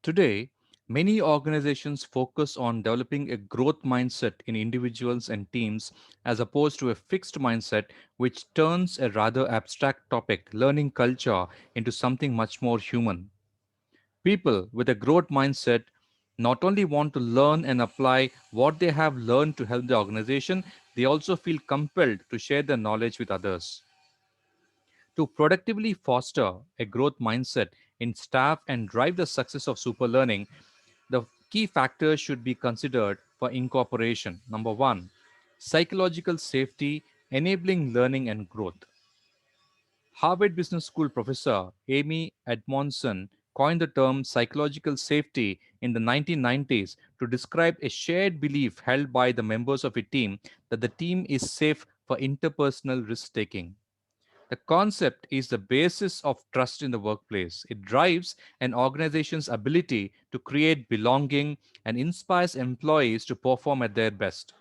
Today, many organizations focus on developing a growth mindset in individuals and teams as opposed to a fixed mindset, which turns a rather abstract topic, learning culture, into something much more human. People with a growth mindset not only want to learn and apply what they have learned to help the organization, they also feel compelled to share their knowledge with others. To productively foster a growth mindset in staff and drive the success of super learning, the key factors should be considered for incorporation. Number one, psychological safety, enabling learning and growth. Harvard Business School professor Amy Edmondson coined the term psychological safety in the 1990s to describe a shared belief held by the members of a team that the team is safe for interpersonal risk taking. The concept is the basis of trust in the workplace. It drives an organization's ability to create belonging and inspires employees to perform at their best.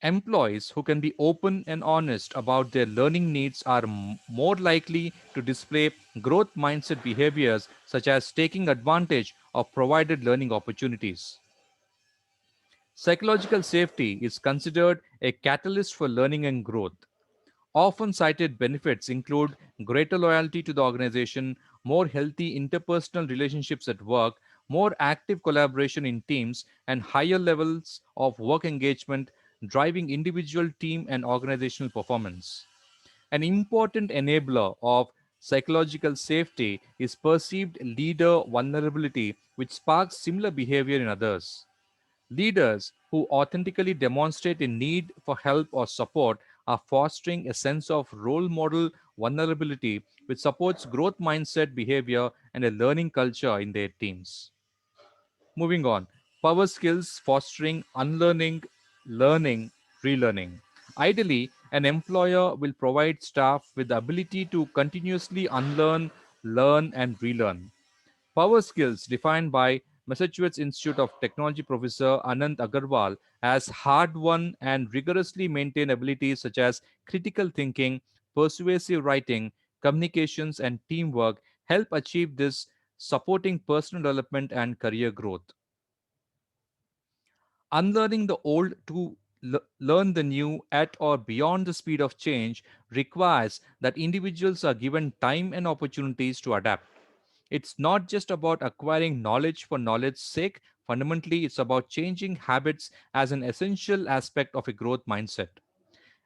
Employees who can be open and honest about their learning needs are more likely to display growth mindset behaviors such as taking advantage of provided learning opportunities. Psychological safety is considered a catalyst for learning and growth. Often cited benefits include greater loyalty to the organization, more healthy interpersonal relationships at work, more active collaboration in teams, and higher levels of work engagement, driving individual team and organizational performance. An important enabler of psychological safety is perceived leader vulnerability, which sparks similar behavior in others. Leaders who authentically demonstrate a need for help or support are fostering a sense of role model vulnerability, which supports growth mindset behavior and a learning culture in their teams. Moving on, power skills fostering unlearning, learning, relearning. Ideally, an employer will provide staff with the ability to continuously unlearn, learn, and relearn. Power skills defined by Massachusetts Institute of Technology professor Anand Agarwal as hard won and rigorously maintained abilities such as critical thinking, persuasive writing, communications, and teamwork help achieve this, supporting personal development and career growth. Unlearning the old to learn the new at or beyond the speed of change requires that individuals are given time and opportunities to adapt. It's not just about acquiring knowledge for knowledge's sake. Fundamentally, it's about changing habits as an essential aspect of a growth mindset.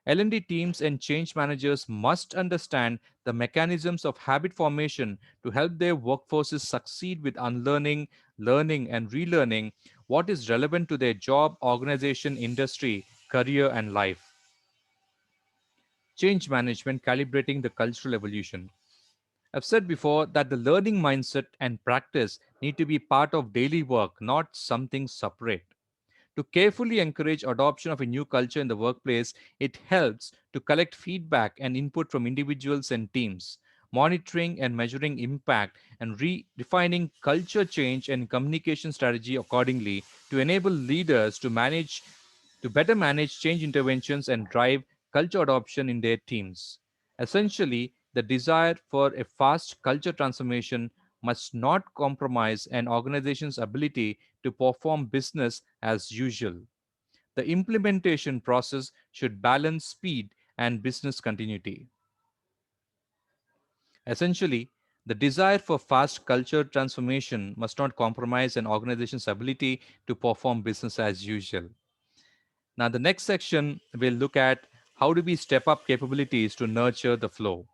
L&D teams and change managers must understand the mechanisms of habit formation to help their workforces succeed with unlearning, learning, and relearning what is relevant to their job, organization, industry, career, and life. Change management calibrating the cultural evolution. I've said before that the learning mindset and practice need to be part of daily work, not something separate. To carefully encourage adoption of a new culture in the workplace, it helps to collect feedback and input from individuals and teams, monitoring and measuring impact, and redefining culture change and communication strategy accordingly to enable leaders to better manage change interventions and drive culture adoption in their teams. Essentially, the desire for a fast culture transformation must not compromise an organization's ability to perform business as usual. The implementation process should balance speed and business continuity. Essentially, the desire for fast culture transformation must not compromise an organization's ability to perform business as usual. Now, the next section will look at how do we step up capabilities to nurture the flow.